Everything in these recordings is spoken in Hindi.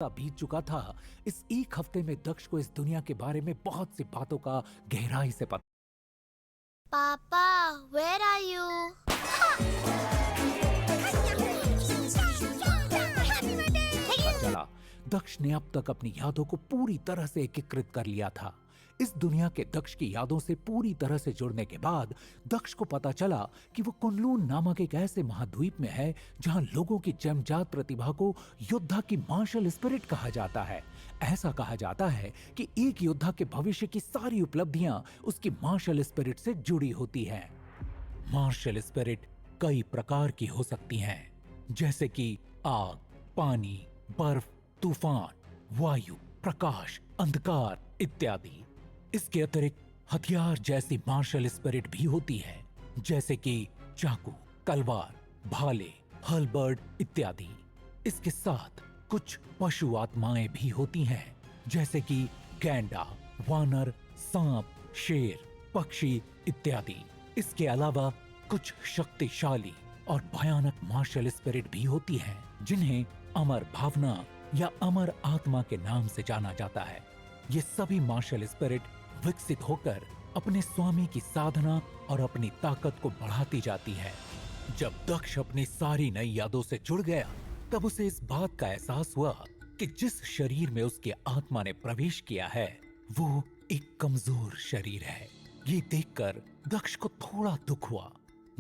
बीत चुका था। इस एक हफ्ते में दक्ष को इस दुनिया के बारे में बहुत सी बातों का गहराई से पता Papa, where are you? चला। दक्ष ने अब तक अपनी यादों को पूरी तरह से एकीकृत कर लिया था। इस दुनिया के दक्ष की यादों से पूरी तरह से जुड़ने के बाद दक्ष को पता चला कि वो कुनलून नामक एक ऐसे महाद्वीप में है जहां लोगों की जन्मजात प्रतिभा को योद्धा की मार्शल स्पिरिट कहा जाता है। ऐसा कहा जाता है कि एक योद्धा के भविष्य की सारी उपलब्धियां उसकी मार्शल स्पिरिट से जुड़ी होती हैं। मार्शल स्पिरिट कई प्रकार की हो सकती हैं, जैसे कि आग, पानी, बर्फ, तूफान, वायु, प्रकाश, अंधकार इत्यादि। इसके अतिरिक्त हथियार जैसी मार्शल स्पिरिट भी होती है, जैसे कि चाकू, तलवार, भाले, हलबर्ड इत्यादि। इसके साथ कुछ पशु आत्माएं भी होती हैं, जैसे कि गैंडा, वानर, सांप, शेर, पक्षी इत्यादि। इसके अलावा कुछ शक्तिशाली और भयानक मार्शल स्पिरिट भी होती हैं, जिन्हें अमर भावना या अमर आत्मा के नाम से जाना जाता है। ये सभी मार्शल स्पिरिट विकसित होकर अपने स्वामी की साधना और अपनी ताकत को बढ़ाती जाती है। जब दक्ष अपनी सारी नई यादों से जुड़ गया, तब उसे इस बात का एहसास हुआ कि जिस शरीर में उसकी आत्मा ने प्रवेश किया है, वो एक कमजोर शरीर है। ये देखकर दक्ष को थोड़ा दुख हुआ।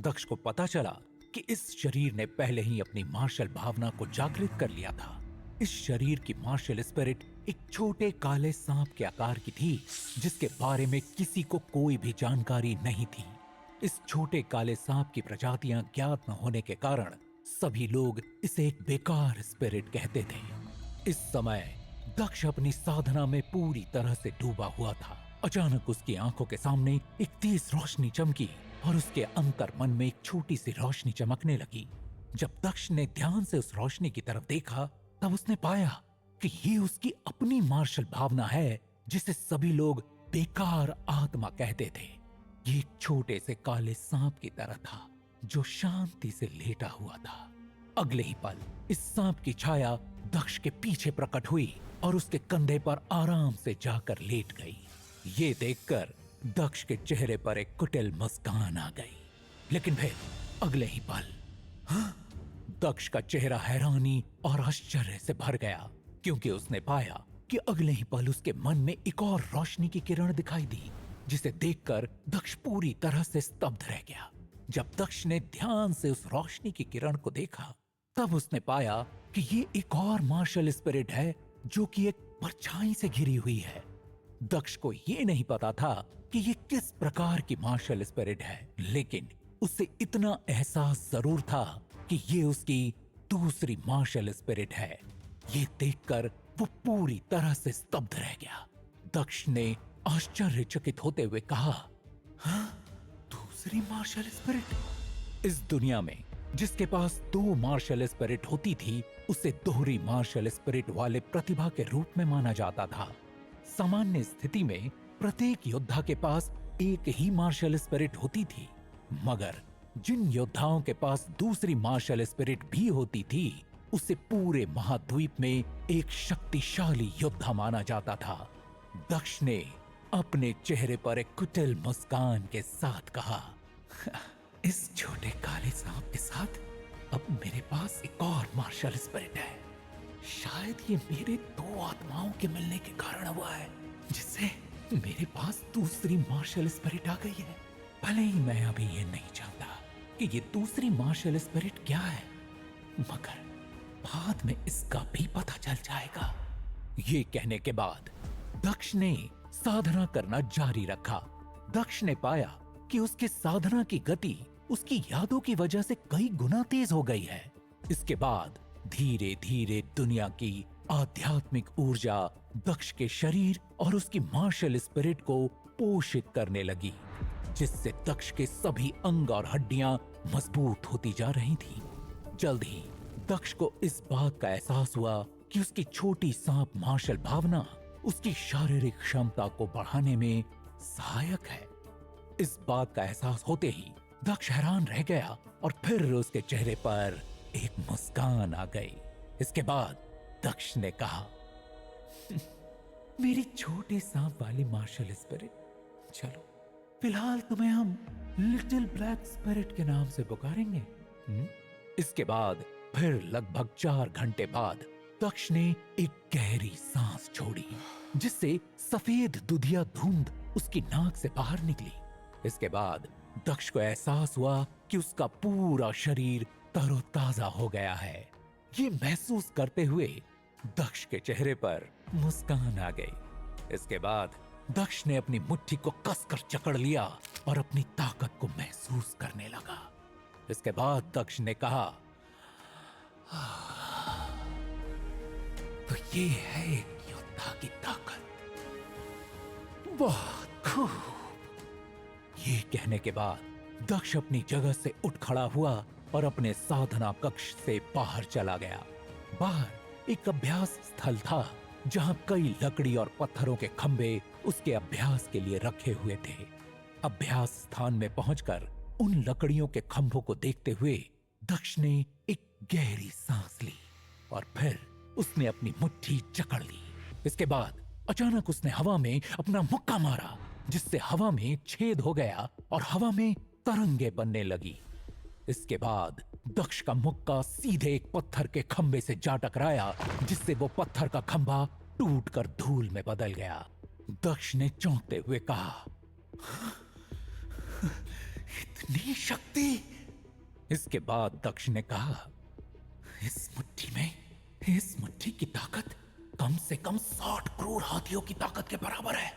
दक्ष को पता चला कि इस शरीर ने पहले ही अपनी मार्शल भावना को जागृत कर लिया था। इस शरीर की मार्शल स्पिरिट एक छोटे काले सांप के आकार की थी, जिसके बारे में किसी को कोई भी जानकारी नहीं थी। इस छोटे काले सांप की प्रजातियां ज्ञात न होने के कारण सभी लोग इसे एक बेकार स्पिरिट कहते थे। इस समय दक्ष अपनी साधना में पूरी तरह से डूबा हुआ था। अचानक उसकी आंखों के सामने एक तेज रोशनी चमकी और उसके अंतर मन में एक छोटी सी रोशनी चमकने लगी। जब दक्ष ने ध्यान से उस रोशनी की तरफ देखा, तब उसने पाया कि ये उसकी अपनी मार्शल भावना है, जिसे सभी लोग बेकार आत्मा कहते थे। ये एक छोटे से काले सांप की तरह था, जो शांति से लेटा हुआ था। अगले ही पल इस सांप की छाया दक्ष के पीछे प्रकट हुई और उसके कंधे पर आराम से जाकर लेट गई। ये देखकर दक्ष के चेहरे पर एक कुटिल मुस्कान आ गई। लेकिन फिर अगले ही पल दक्ष का चेहरा हैरानी और आश्चर्य से भर गया, क्योंकि उसने पाया कि अगले ही पल उसके मन में एक और रोशनी की किरण दिखाई दी, जिसे देखकर दक्ष पूरी तरह से स्तब्ध रह गया। जब दक्ष ने ध्यान से उस रोशनी की किरण को देखा, तब उसने पाया कि ये एक और मार्शल स्पिरिट है, जो कि एक परछाई से घिरी हुई है। दक्ष को ये नहीं पता था कि ये किस प्रकार की मार्शल स्पिरिट है, लेकिन उसे इतना एहसास जरूर था कि ये उसकी दूसरी मार्शल स्पिरिट है। ये देखकर वो पूरी तरह से स्तब्ध रह गया। दक्ष ने आश्चर्यचकित होते हुए कहा, हाँ, दूसरी मार्शल स्पिरिट? इस दुनिया में जिसके पास दो मार्शल स्पिरिट होती थी, उसे दोहरी मार्शल स्पिरिट वाले प्रतिभा के रूप में माना जाता था। सामान्य स्थिति में प्रत्येक योद्धा के पास एक ही मार्शल स्पिरिट होती थी, मगर जिन योद्धाओं के पास दूसरी मार्शल स्पिरिट भी होती थी, उसे पूरे महाद्वीप में एक शक्तिशाली योद्धा माना जाता था। दक्ष ने अपने चेहरे पर एक कुटिल मुस्कान के साथ कहा, इस छोटे काले सांप के साथ अब मेरे पास एक और मार्शल स्पिरिट है। शायद ये मेरे दो आत्माओं के मिलने के कारण हुआ है, जिससे मेरे पास दूसरी मार्शल स्पिरिट आ गई है। भले ही मैं अभी ये नहीं जानता कि ये दूसरी मार्शल स्पिरिट क्या है, मगर बाद में इसका भी पता चल जाएगा। ये कहने के बाद दक्ष ने साधना करना जारी रखा। दक्ष ने पाया कि उसके साधना की गति उसकी यादों की वजह से कई गुना तेज हो गई है। इसके बाद धीरे धीरे दुनिया की आध्यात्मिक ऊर्जा दक्ष के शरीर और उसकी मार्शल स्पिरिट को पोषित करने लगी, जिससे दक्ष के सभी अंग और हड्डियां मजबूत होती जा रही थीं। जल्द ही दक्ष को इस बात का एहसास हुआ कि उसकी छोटी सांप मार्शल भावना उसकी शारीरिक क्षमता को बढ़ाने में सहायक है। इस बात का एहसास होते ही दक्ष हैरान रह गया और फिर उसके चेहरे पर एक मुस्कान आ गई। इसके बाद दक्ष ने कहा, मेरी छोटी सांप वाली मार्शल स्पिरिट, चलो फिलहाल तुम्हें हम लिटिल ब्लैक स्पिरिट के नाम से पुकारेंगे। इसके बाद फिर लगभग 4 घंटे बाद दक्ष ने एक गहरी सांस छोड़ी, जिससे सफेद दुधिया धुंध उसकी नाक से बाहर निकली। इसके बाद दक्ष को एहसास हुआ कि उसका पूरा शरीर तरोताजा हो गया है। ये महसूस करते हुए दक्ष के चेहरे पर मुस्कान आ गई। इसके बाद दक्ष ने अपनी मुट्ठी को कसकर जकड़ लिया और अपनी ताकत को महसूस करने लगा। इसके बाद दक्ष ने कहा, तो ये है एक योद्धा की ताकत। बहुत खूब। ये कहने के बाद दक्ष अपनी जगह से उठ खड़ा हुआ और अपने साधना कक्ष से बाहर चला गया। बाहर एक अभ्यास स्थल था, जहां कई लकड़ी और पत्थरों के खंभे उसके अभ्यास के लिए रखे हुए थे। अभ्यास स्थान में पहुंचकर उन लकड़ियों के खंभों को देखते हुए दक्ष ने एक गहरी सांस ली और फिर उसने अपनी मुट्ठी जकड़ ली। इसके बाद अचानक उसने हवा में अपना मुक्का मारा, जिससे हवा में छेद हो गया और हवा में तरंगे बनने लगी। इसके बाद दक्ष का मुक्का सीधे एक पत्थर के खंभे से जा टकराया, जिससे वो पत्थर का खंभा टूटकर धूल में बदल गया। दक्ष ने चौंकते हुए कहा, इतनी शक्ति! इसके बाद दक्ष ने कहा, इस मुट्ठी की ताकत कम से कम 60 करोड़ हाथियों की ताकत के बराबर है।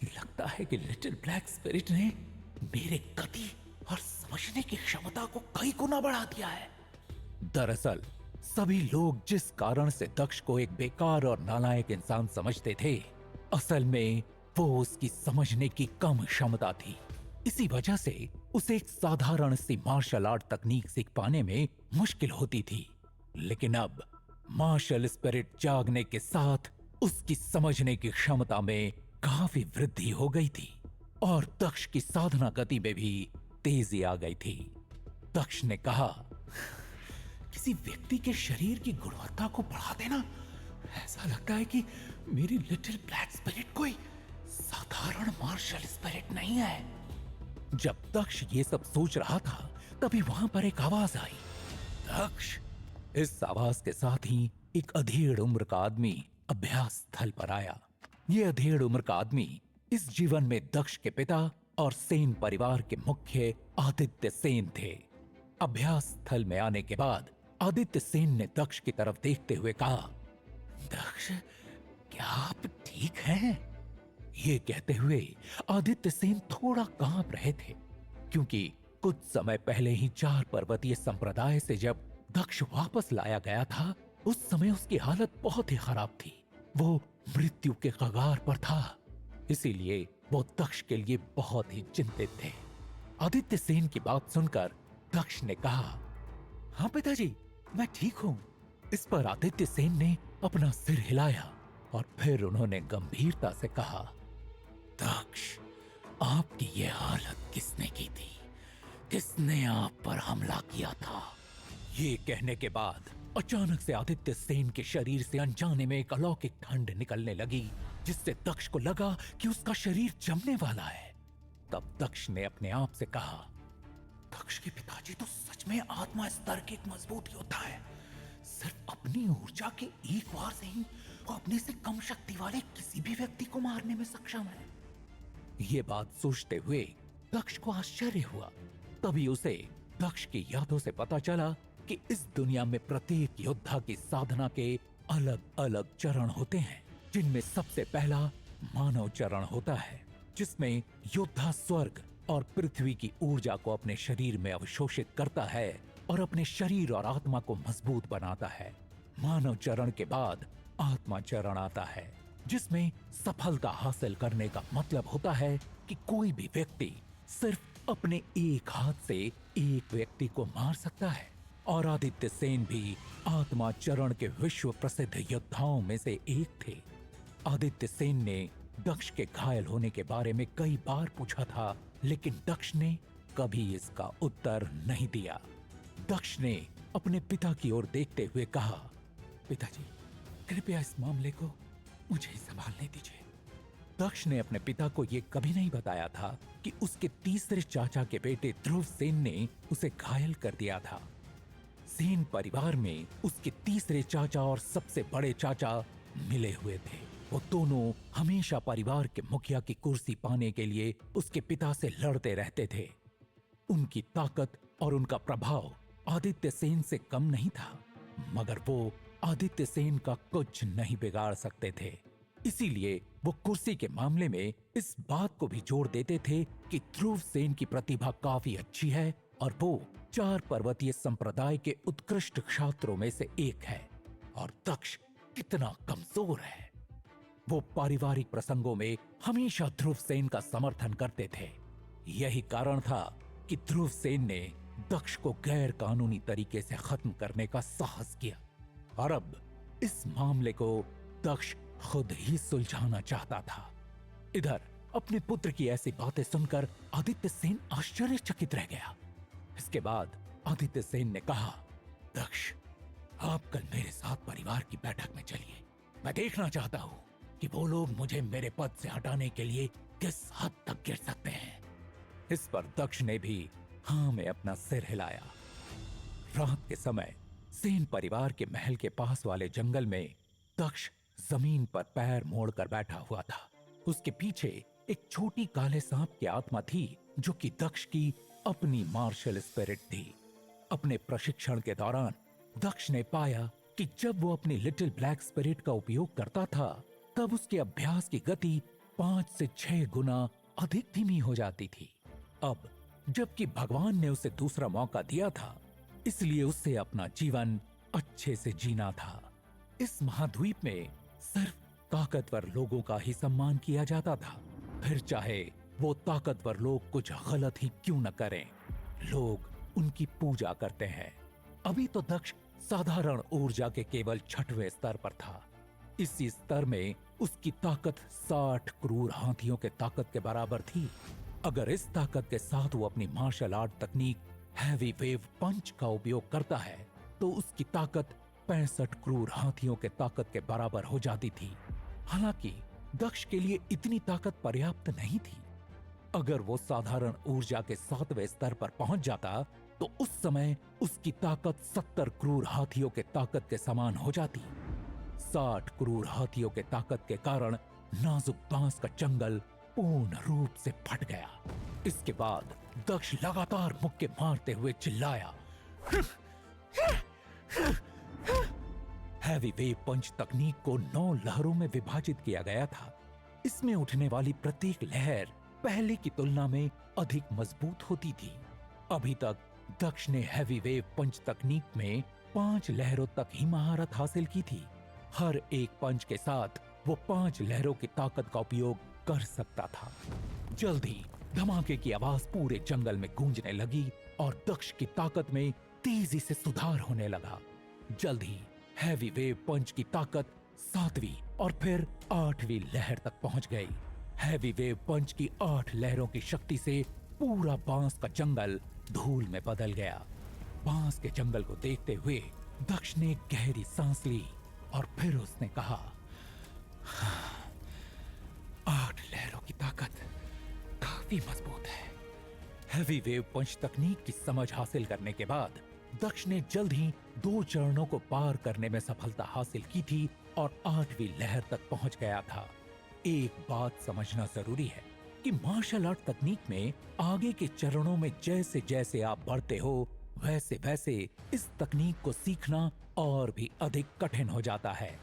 लगता है कि लिटिल ब्लैक स्पिरिट ने मेरे गति और समझने की क्षमता को कई गुना बढ़ा दिया है। दरअसल सभी लोग जिस कारण से दक्ष को एक बेकार और नालायक इंसान समझते थे, असल में वो उसकी समझने की कम क्षमता थी। इसी वजह से उसे एक साधारण सी मार्शल आर्ट तकनीक सीख पाने में मुश्किल होती थी। लेकिन अब मार्शल स्पिरिट जागने के साथ उसकी समझने की क्षमता में काफी वृद्धि हो गई थी और दक्ष की साधना गति में भी तेजी आ गई थी। दक्ष ने कहा, किसी व्यक्ति के शरीर की गुणवत्ता को बढ़ा देना, ऐसा लगता है कि मेरी लिटिल ब्लैक स्पिरिट कोई साधारण मार्शल स्पिरिट नहीं है। जब दक्ष ये सब सोच रहा था, तभी वहां पर एक आवाज आई, दक्ष! इस आवाज के साथ ही एक अधेड़ उम्र का आदमी अभ्यास स्थल पर आया। ये अधेड़ उम्र का आदमी इस जीवन में दक्ष के पिता और सेन परिवार के मुख्य आदित्य सेन थे। अभ्यास स्थल में आने के बाद आदित्य सेन ने दक्ष की तरफ देखते हुए कहा, दक्ष, क्या आप ठीक हैं? ये कहते हुए आदित्य सेन थोड़ा कांप रहे थे, क्योंकि कुछ समय पहले ही 4 पर्वतीय संप्रदाय से जब दक्ष वापस लाया गया था, उस समय उसकी हालत बहुत ही खराब थी। वो मृत्यु के कगार पर था, इसीलिए वो दक्ष के लिए बहुत ही चिंतित थे। आदित्य सेन की बात सुनकर दक्ष ने कहा, हाँ पिताजी, मैं ठीक हूँ। इस पर आदित्य सेन ने अपना सिर हिलाया और फिर उन्होंने गंभीरता से कहा, दक्ष, आपकी ये हालत किसने की थी? किसने आप पर हमला किया था? ये कहने के बाद अचानक से आदित्य सेन के शरीर से अनजाने में एक अलौकिक ठंड निकलने लगी, जिससे दक्ष को लगा कि उसका शरीर जमने वाला है। तब दक्ष ने अपने आप से कहा, दक्ष के पिताजी तो सच में आत्मा स्तर के एक मजबूत योद्धा है। सिर्फ अपनी ऊर्जा के एक वार से ही वो अपने से कम शक्ति वाले किसी भी व्यक्ति को मारने में सक्षम है। ये बात सोचते हुए दक्ष को आश्चर्य हुआ। तभी उसे दक्ष की यादों से पता चला कि इस दुनिया में प्रत्येक योद्धा की साधना के अलग अलग चरण होते हैं, जिनमें सबसे पहला मानव चरण होता है, जिसमें योद्धा स्वर्ग और पृथ्वी की ऊर्जा को अपने शरीर में अवशोषित करता है और अपने शरीर और आत्मा को मजबूत बनाता है। मानव चरण के बाद आत्मा चरण आता है, जिसमें सफलता हासिल करने का मतलब होता है कि कोई भी व्यक्ति सिर्फ अपने एक हाथ से एक व्यक्ति को मार सकता है। और आदित्य सेन भी आत्मा चरण के विश्व प्रसिद्ध योद्धाओं में से एक थे। आदित्य सेन ने दक्ष के घायल होने के बारे में कई बार पूछा था, लेकिन दक्ष ने कभी इसका उत्तर नहीं दिया। दक्ष ने अपने पिता की ओर देखते हुए कहा, पिताजी, कृपया इस मामले को मुझे ही संभालने दीजिए। दक्ष ने अपने पिता को यह कभी नहीं बताया था कि उसके तीसरे चाचा के बेटे ध्रुव सेन ने उसे घायल कर दिया था। सेन परिवार में उसके तीसरे चाचा और सबसे बड़े चाचा मिले हुए थे। वो दोनों हमेशा परिवार के मुखिया की कुर्सी पाने के लिए उसके पिता से लड़ते रहते थे। उनकी ताकत और उनका प्रभाव आदित्य सेन से कम नहीं था, मगर वो आदित्य सेन का कुछ नहीं बिगाड़ सकते थे। इसीलिए वो कुर्सी के मामले में इस बात को भी जोर देते थे कि ध्रुव सेन की प्रतिभा काफी अच्छी है और वो 4 पर्वतीय संप्रदाय के उत्कृष्ट छात्रों में से एक है, और दक्ष कितना कमजोर है। वो पारिवारिक प्रसंगों में हमेशा ध्रुव सेन का समर्थन करते थे। यही कारण था कि ध्रुव सेन ने दक्ष को गैर कानूनी तरीके से खत्म करने का साहस किया, और अब इस मामले को दक्ष खुद ही सुलझाना चाहता था। इधर अपने पुत्र की ऐसी बातें सुनकर आदित्य सेन आश्चर्यचकित रह गया। इसके बाद आदित्य सेन ने कहा, दक्ष, आप कल मेरे साथ परिवार की बैठक में चलिए। मैं देखना चाहता हूँ कि वो लोग मुझे मेरे पद से हटाने के लिए किस हद तक गिर सकते हैं। इस पर दक्ष ने भी हाँ में अपना सिर हिलाया। रात के समय सेन परिवार के महल के पास वाले जंगल में दक्ष जमीन पर पैर मोड़कर बैठा हुआ था। उसके पीछे एक छोटी काले सांप की आत्मा थी, जो कि दक्ष की अपनी मार्शल स्पिरिट थी। अपने प्रशिक्षण के दौरान दक्ष ने पाया कि जब वो अपनी लिटिल ब्लैक स्पिरिट का उपयोग करता था, तब उसके अभ्यास की गति 5 से 6 गुना अधिक धीमी हो जाती थी। अब जबकि भगवान ने उसे दूसरा मौका दिया था, इसलिए उसे अपना जीवन अच्छे से जीना था। इस महाद्वीप में सिर्फ ताकतवर लोगों का ही सम्मान किया जाता था, फिर चाहे वो ताकतवर लोग कुछ गलत ही क्यों न करें, लोग उनकी पूजा करते हैं। अभी तो दक्ष साधारण ऊर्जा के केवल 6वें स्तर पर था। इसी स्तर में उसकी ताकत 60 क्रूर हाथियों के ताकत के बराबर थी। अगर इस ताकत के साथ वो अपनी मार्शल आर्ट तकनीक हैवी वेव पंच का उपयोग करता है, तो उसकी ताकत 65 क्रूर हाथियों के ताकत के बराबर हो जाती थी। हालांकि दक्ष के लिए इतनी ताकत पर्याप्त नहीं थी। अगर वो साधारण ऊर्जा के 7वें स्तर पर पहुंच जाता, तो उस समय उसकी ताकत 70 क्रूर हाथियों के ताकत के समान हो जाती। 60 क्रूर हाथियों के ताकत के कारण नाजुक बांस का जंगल पूर्ण रूप से फट गया। इसके बाद दक्ष लगातार मुक्के मारते हुए चिल्लाया, हैवी वेव पंच तकनीक को 9 लहरों में विभाजित किया गया था। इसमें उठने वाली प्रत्येक लहर पहले की तुलना में अधिक मजबूत होती थी। अभी तक दक्ष ने हैवी वेव पंच तकनीक में 5 लहरों तक ही महारत हासिल की थी। हर एक पंच के साथ वो 5 लहरों की ताकत का उपयोग कर सकता था। जल्द ही धमाके की आवाज पूरे जंगल में गूंजने लगी और दक्ष की ताकत में तेजी से सुधार होने लगा। जल्द ही हैवी वेव पंच की ताकत 7वीं और फिर 8वीं लहर तक पहुंच गई। हैवी वेव पंच की 8 लहरों की शक्ति से पूरा बांस का जंगल धूल में बदल गया। बांस के जंगल को देखते हुए दक्ष ने गहरी सांस ली और फिर उसने कहा, 8 लहरों की ताकत काफी मजबूत है। हैवी वेव पंच तकनीक की समझ हासिल करने के बाद दक्ष ने जल्द ही 2 चरणों को पार करने में सफलता हासिल की थी और 8वीं लहर तक पहुंच गया था। एक बात समझना जरूरी है कि मार्शल आर्ट तकनीक में आगे के चरणों में जैसे जैसे आप बढ़ते हो, वैसे वैसे इस तकनीक को सीखना और भी अधिक कठिन हो जाता है।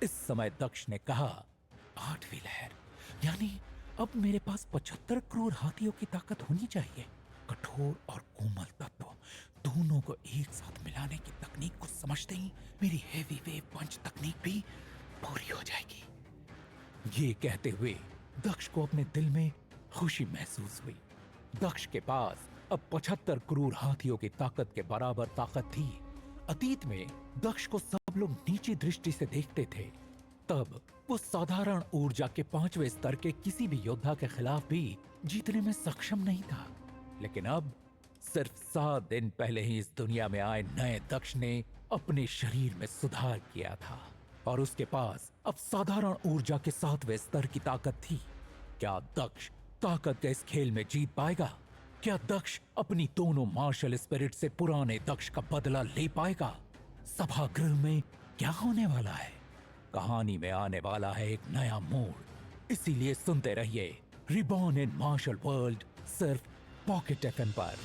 इस समय दक्ष ने कहा, 8वीं लहर, यानी अब मेरे पास 75 क्रूर हाथियों की ताकत होनी चाहिए। कठोर और कोमल तत्व दोनों को एक साथ मिलाने की तकनीक को समझते ही मेरी हैवी वेव पंच तकनीक भी पूरी हो जाएगी। ये कहते हुए दक्ष को अपने दिल में खुशी महसूस हुई। दक्ष के पास अब 75 क्रूर हाथियों की ताकत के बराबर ताकत थी। अतीत में दक्ष को सब लोग नीची दृष्टि से देखते थे। तब वो साधारण ऊर्जा के 5वें स्तर के किसी भी योद्धा के खिलाफ भी जीतने में सक्षम नहीं था। लेकिन अब सिर्फ 7 दिन पहले ही इस दुनिया में आए नए दक्ष ने अपने शरीर में सुधार किया था। और उसके पास अब साधारण ऊर्जा के 7वें स्तर की ताकत थी। क्या दक्ष ताकत के इस खेल में जीत पाएगा? क्या दक्ष अपनी दोनों मार्शल स्पिरिट से पुराने दक्ष का बदला ले पाएगा? सभागृह में क्या होने वाला है? कहानी में आने वाला है एक नया मोड़। इसीलिए सुनते रहिए रिबॉर्न इन मार्शल वर्ल्ड, सिर्फ पॉकेट एफएम पर।